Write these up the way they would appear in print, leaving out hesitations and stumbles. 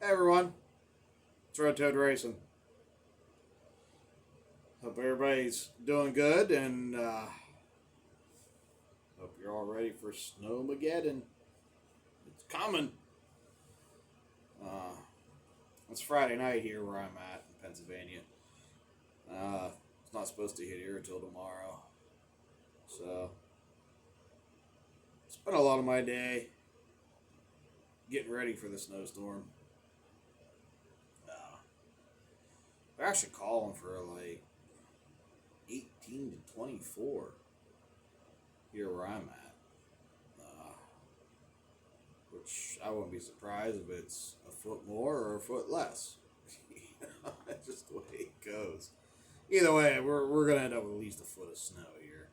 Hey everyone, it's Red Toad Racing. Hope everybody's doing good and hope you're all ready for snowmagedon. It's coming. Uh, it's Friday night here where I'm at in Pennsylvania. It's not supposed to hit here until tomorrow. So, spent a lot of my day getting ready for the snowstorm. They're actually calling for like 18 to 24 here where I'm at. Which I wouldn't be surprised if it's a foot more or a foot less. That's just the way it goes. Either way, we're going to end up with at least a foot of snow here.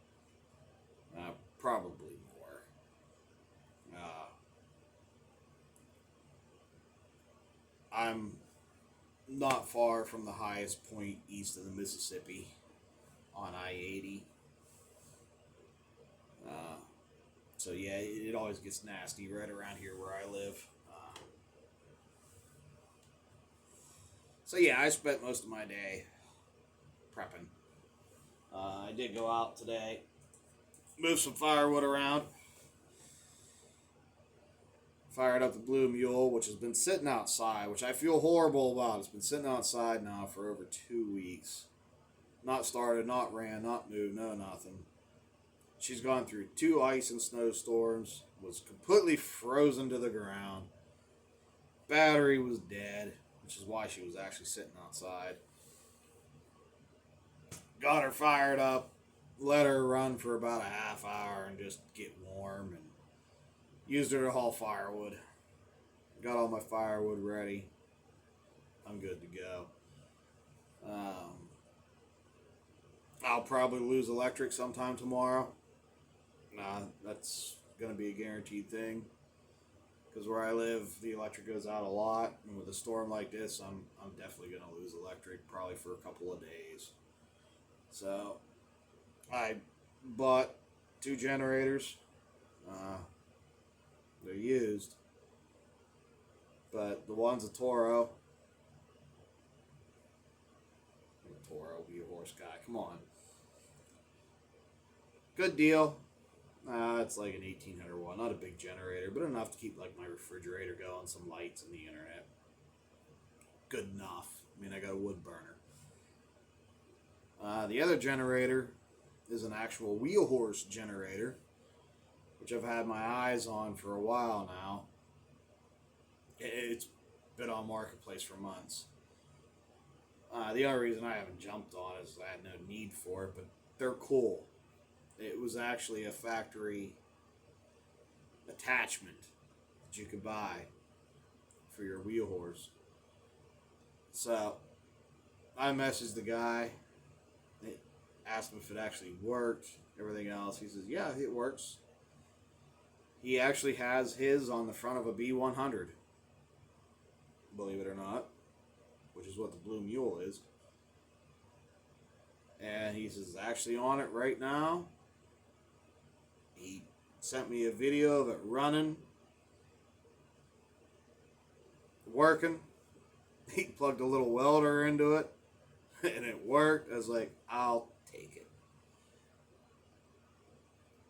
Probably more. I'm not far from the highest point east of the Mississippi on I-80. So yeah, it always gets nasty right around here where I live. So yeah, I spent most of my day prepping. I did go out today, move some firewood around, fired up the Blue Mule, which has been sitting outside, which I feel horrible about. It's been sitting outside now for over 2 weeks. Not started, not ran, not moved, no nothing. She's gone through 2 ice and snowstorms, was completely frozen to the ground. Battery was dead, which is why she was actually sitting outside. Got her fired up, let her run for about a half hour and just get warm, and used her to haul firewood. Got all my firewood ready. I'm good to go. I'll probably lose electric sometime tomorrow. That's going to be a guaranteed thing. Because where I live, the electric goes out a lot. And with a storm like this, I'm definitely going to lose electric, probably for a couple of days. So, I bought 2 generators. They're used. But the one's a Toro. Be a horse guy. Come on. Good deal. It's like an 1800 watt, not a big generator, but enough to keep like my refrigerator going, some lights, and the internet. Good enough. I mean, I got a wood burner. The other generator is an actual wheel horse generator, which I've had my eyes on for a while now. It's been on Marketplace for months. The only reason I haven't jumped on it is I had no need for it, but they're cool. It was actually a factory attachment that you could buy for your wheel horse. So I messaged the guy, asked him if it actually worked, everything else. He says, yeah, it works. He actually has his on the front of a B100, believe it or not, which is what the Blue Mule is. And he says, actually on it right now. He sent me a video of it running, working. He plugged a little welder into it, and it worked. I was like, I'll take it.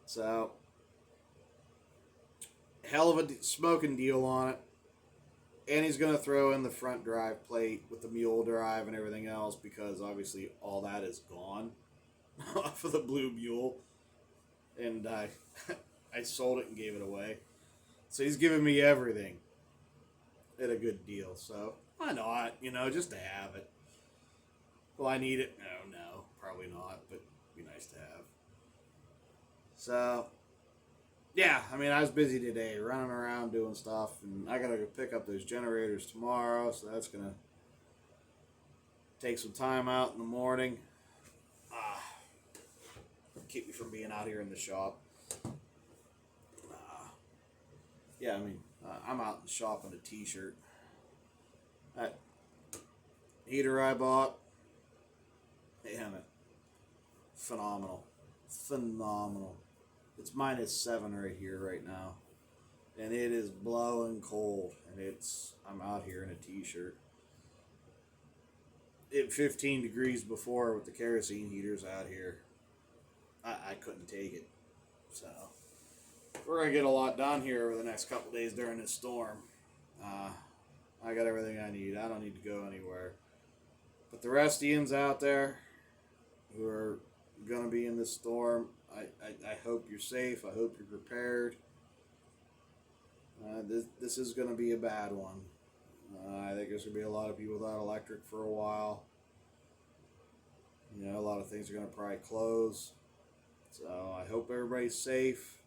So, hell of a smoking deal on it. And he's going to throw in the front drive plate with the mule drive and everything else, because obviously all that is gone off of the Blue Mule. And I sold it and gave it away. So he's giving me everything at a good deal. So why not? Just to have it. Will I need it? No, probably not. But it'd be nice to have. So yeah, I mean, I was busy today, running around doing stuff, and I gotta go pick up those generators tomorrow. So that's gonna take some time out in the morning. Keep me from being out here in the shop. Yeah, I mean, I'm out in the shop in a t-shirt. That heater I bought, man, phenomenal. It's -7 right here right now. and it is blowing cold, and I'm out here in a t-shirt. It 15 degrees before with the kerosene heaters out here. I couldn't take it. So we're gonna get a lot done here over the next couple days during this storm. I got everything I need. I don't need to go anywhere. But the rest of yous out there who are gonna be in this storm, I hope you're safe. I hope you're prepared. This is going to be a bad one. I think there's going to be a lot of people without electric for a while. You know, a lot of things are going to probably close. So I hope everybody's safe.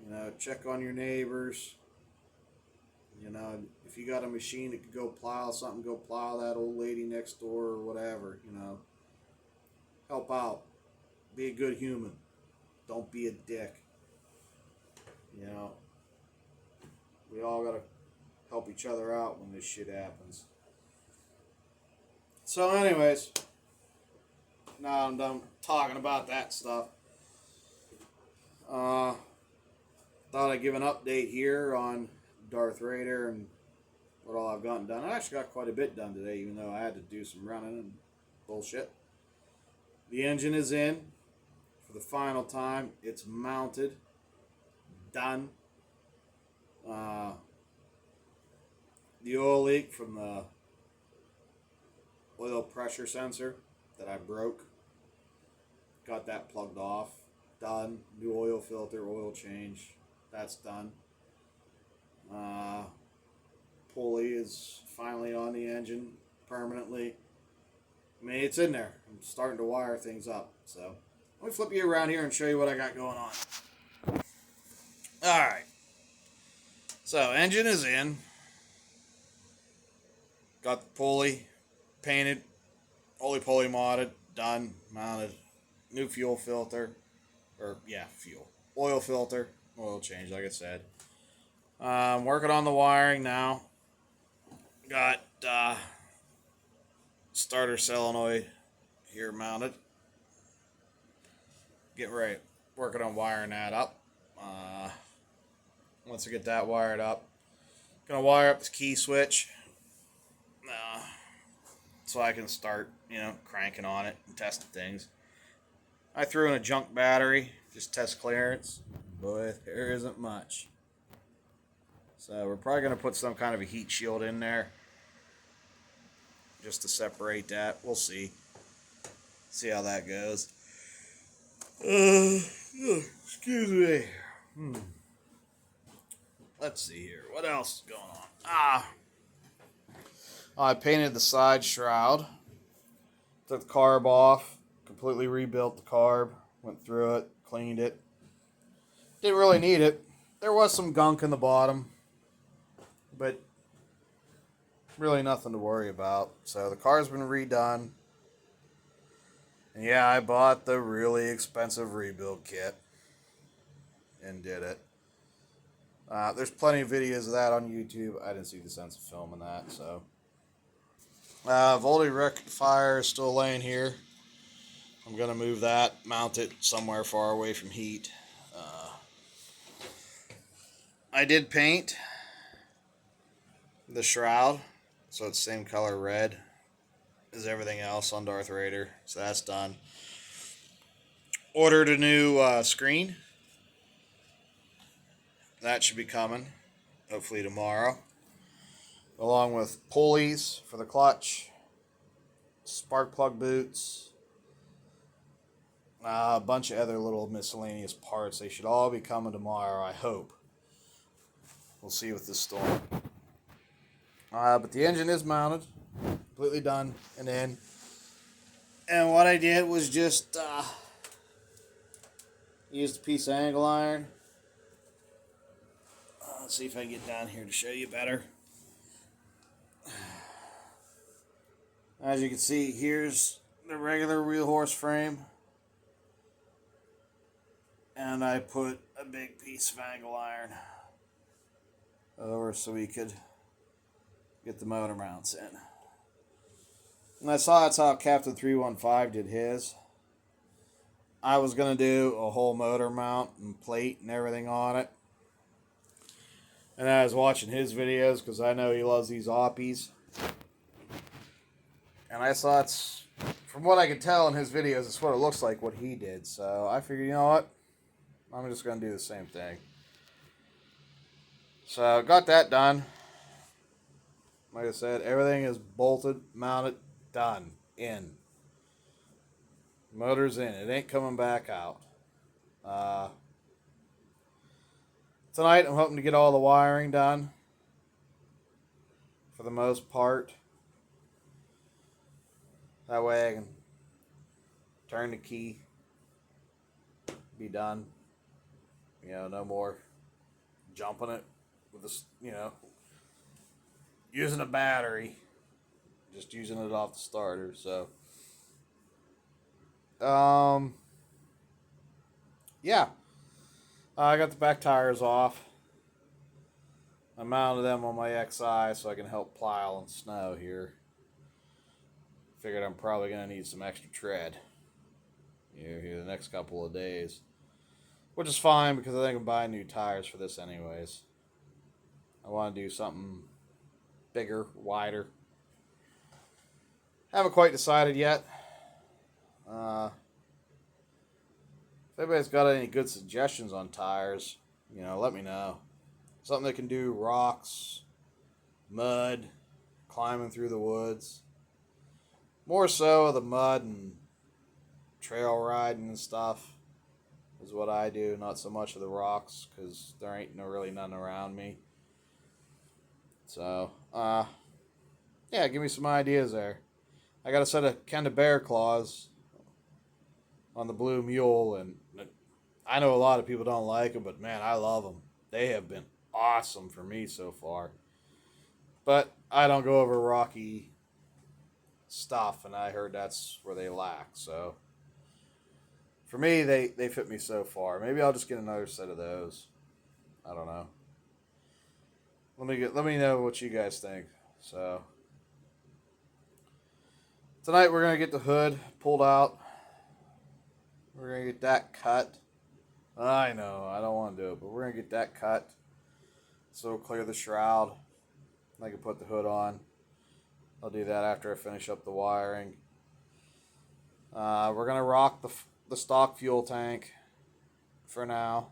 You know, check on your neighbors. You know, if you got a machine that could go plow something, go plow that old lady next door or whatever, you know. Help out. Be a good human. Don't be a dick. You know, we all gotta help each other out when this shit happens. So anyways, now I'm done talking about that stuff. Thought I'd give an update here on Darth Vader and what all I've gotten done. I actually got quite a bit done today, even though I had to do some running and bullshit. The engine is in for the final time. It's mounted. Done. The oil leak from the oil pressure sensor that I broke, got that plugged off. Done. New oil filter, oil change. That's done. Pulley is finally on the engine permanently. I mean, it's in there. I'm starting to wire things up. So let me flip you around here and show you what I got going on. Alright, so engine is in, got the pulley painted, pulley modded, done, mounted, new fuel filter, oil filter, oil change like I said. Working on the wiring now, got starter solenoid here mounted, getting ready, working on wiring that up. Once I get that wired up, gonna wire up this key switch so I can start, you know, cranking on it and testing things. I threw in a junk battery, just test clearance. Boy, there isn't much. So we're probably gonna put some kind of a heat shield in there just to separate that. We'll see. See how that goes. Excuse me. Let's see here. What else is going on? I painted the side shroud. Took the carb off. Completely rebuilt the carb. Went through it. Cleaned it. Didn't really need it. There was some gunk in the bottom. But really nothing to worry about. So the car's been redone. And yeah, I bought the really expensive rebuild kit. And did it. There's plenty of videos of that on YouTube. I didn't see the sense of filming that, so. Voltage rectifier is still laying here. I'm going to move that, mount it somewhere far away from heat. I did paint the shroud, so it's same color red as everything else on Darth Vader, so that's done. Ordered a new screen. That should be coming, hopefully tomorrow. Along with pulleys for the clutch, spark plug boots, a bunch of other little miscellaneous parts. They should all be coming tomorrow, I hope. We'll see with this storm. But the engine is mounted, completely done and in. And what I did was just used a piece of angle iron. Let's see if I can get down here to show you better. As you can see, here's the regular wheel horse frame. And I put a big piece of angle iron over so we could get the motor mounts in. And I saw that's how Captain 315 did his. I was going to do a whole motor mount and plate and everything on it. And I was watching his videos because I know he loves these oppies. And I saw it's, from what I can tell in his videos, it's what it looks like what he did. So I figured, you know what? I'm just going to do the same thing. So got that done. Like I said, everything is bolted, mounted, done, in. Motor's in. It ain't coming back out. Uh, Tonight I'm hoping to get all the wiring done. For the most part. That way I can turn the key. Be done. No more jumping it with this, using a battery. Just using it off the starter. So, yeah. I got the back tires off. I mounted them on my XI so I can help plow and snow here. Figured I'm probably going to need some extra tread here the next couple of days. Which is fine because I think I'm buying new tires for this anyways. I want to do something bigger, wider. Haven't quite decided yet. If anybody's got any good suggestions on tires, let me know. Something that can do rocks, mud, climbing through the woods. More so the mud and trail riding and stuff is what I do. Not so much of the rocks because there ain't really none around me. So, yeah, give me some ideas there. I got a set of Kenda Bear claws on the Blue Mule, and I know a lot of people don't like them, but man, I love them. They have been awesome for me so far. But I don't go over rocky stuff, and I heard that's where they lack. So for me, they fit me so far. Maybe I'll just get another set of those. I don't know. Let me know what you guys think. So tonight we're gonna get the hood pulled out. We're gonna get that cut. I know I don't want to do it, but we're gonna get that cut. So we'll clear the shroud. I can put the hood on. I'll do that after I finish up the wiring. We're gonna rock the stock fuel tank for now.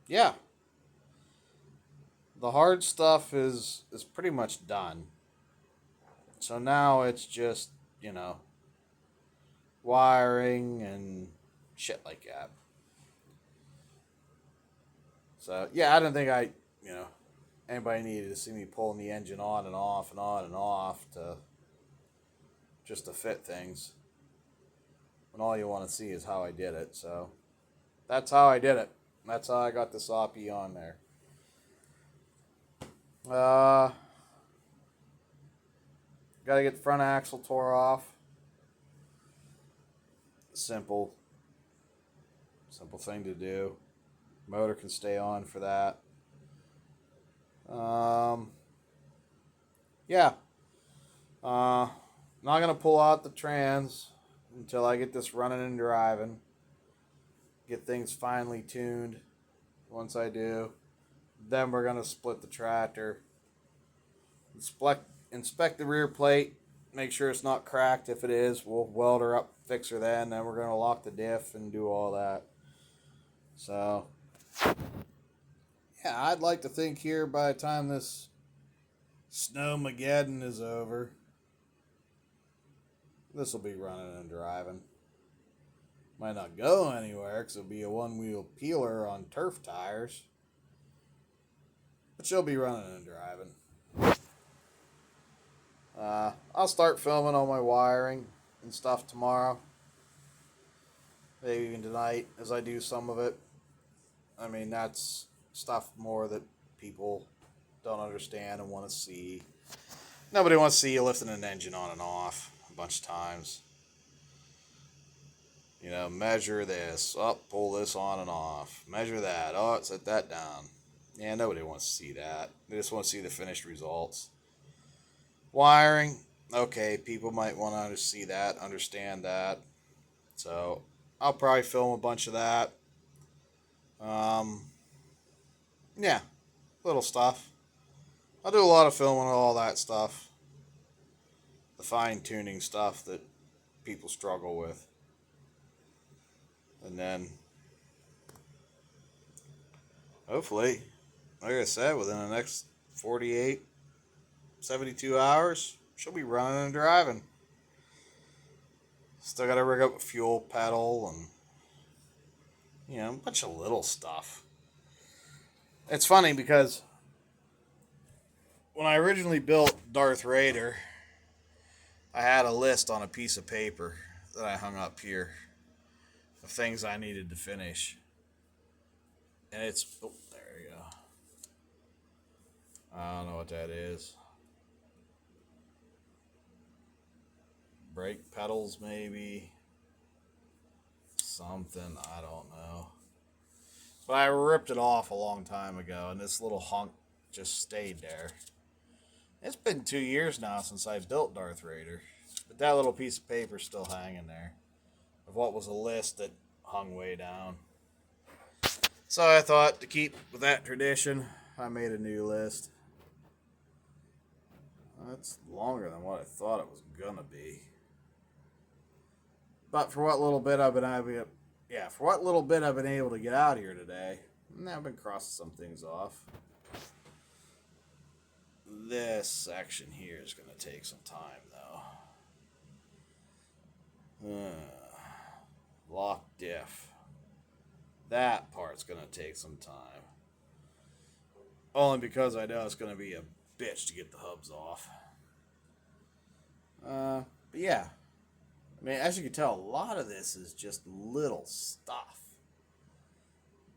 Yeah. The hard stuff is pretty much done. So now it's just, wiring and shit like that. So, yeah, I didn't think anybody needed to see me pulling the engine on and off and on and off just to fit things. When all you want to see is how I did it. So, that's how I did it. That's how I got the soppy on there. Got to get the front axle tore off. Simple thing to do. Motor can stay on for that. Yeah. Not gonna pull out the trans until I get this running and driving. Get things finely tuned. Once I do, then we're gonna split the tractor. Inspect the rear plate. Make sure it's not cracked. If it is, we'll weld her up, fix her then. Then we're gonna lock the diff and do all that. So, yeah, I'd like to think here by the time this snowmagedon is over, this will be running and driving. Might not go anywhere because it'll be a one-wheel peeler on turf tires. But she'll be running and driving. I'll start filming all my wiring and stuff tomorrow. Maybe even tonight as I do some of it. I mean, that's stuff more that people don't understand and want to see. Nobody wants to see you lifting an engine on and off a bunch of times. Measure this. Oh, pull this on and off. Measure that. Oh, set that down. Yeah, nobody wants to see that. They just want to see the finished results. Wiring. Okay, people might want to see that, understand that. So, I'll probably film a bunch of that. Yeah, little stuff. I do a lot of filming and all that stuff. The fine-tuning stuff that people struggle with. And then, hopefully, like I said, within the next 48, 72 hours, she'll be running and driving. Still got to rig up a fuel pedal and, a bunch of little stuff. It's funny because when I originally built Darth Raider, I had a list on a piece of paper that I hung up here of things I needed to finish. And there you go. I don't know what that is. Brake pedals, maybe. Something, I don't know. But I ripped it off a long time ago, and this little hunk just stayed there. It's been 2 years now since I built Darth Raider. But that little piece of paper's still hanging there. Of what was a list that hung way down. So I thought, to keep with that tradition, I made a new list. That's longer than what I thought it was gonna be. But for what little bit I've been able to get out here today, I've been crossing some things off. This section here is gonna take some time, though. Lock diff. That part's gonna take some time. Only because I know it's gonna be a bitch to get the hubs off. But yeah. I mean, as you can tell, a lot of this is just little stuff.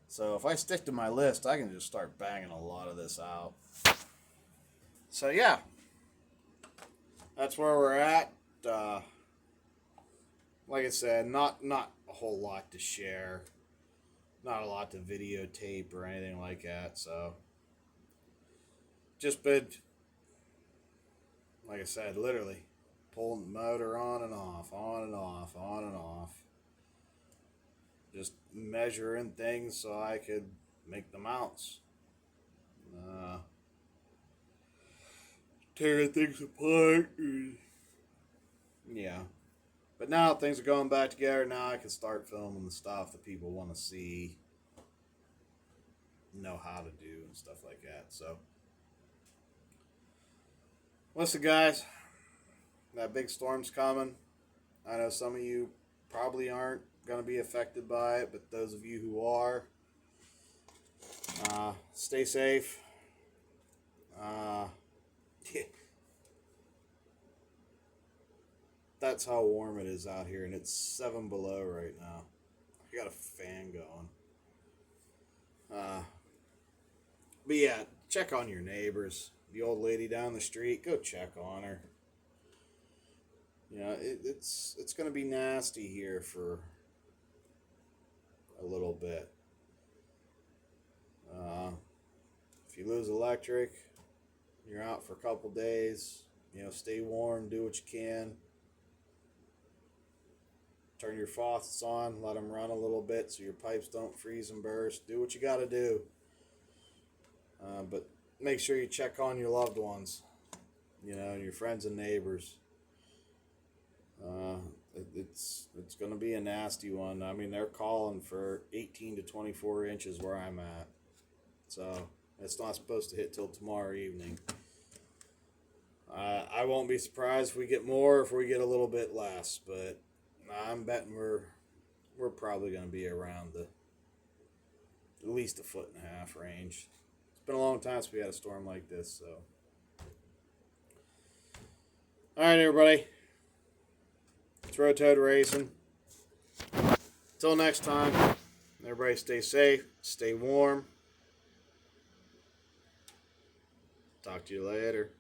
So if I stick to my list, I can just start banging a lot of this out. So yeah. That's where we're at. Like I said, not a whole lot to share. Not a lot to videotape or anything like that, so just been, like I said, literally pulling the motor on and off, on and off, on and off. Just measuring things so I could make the mounts. Tearing things apart. Yeah. But now things are going back together. Now I can start filming the stuff that people want to see, know how to do, and stuff like that. So, listen, guys, that big storm's coming. I know some of you probably aren't going to be affected by it, but those of you who are, stay safe. That's how warm it is out here, and it's 7 below right now. I got a fan going. But yeah, check on your neighbors. The old lady down the street, go check on her. It's going to be nasty here for a little bit. If you lose electric, you're out for a couple days. Stay warm, do what you can. Turn your faucets on, let them run a little bit so your pipes don't freeze and burst. Do what you got to do. But make sure you check on your loved ones, your friends and neighbors. It's going to be a nasty one. I mean, they're calling for 18 to 24 inches where I'm at. So it's not supposed to hit till tomorrow evening. I won't be surprised if we get more, if we get a little bit less, but I'm betting we're probably going to be around the at least 1.5 foot range. It's been a long time since we had a storm like this, so. All right, everybody. It's Road Toad Racing. Until next time, everybody stay safe, stay warm. Talk to you later.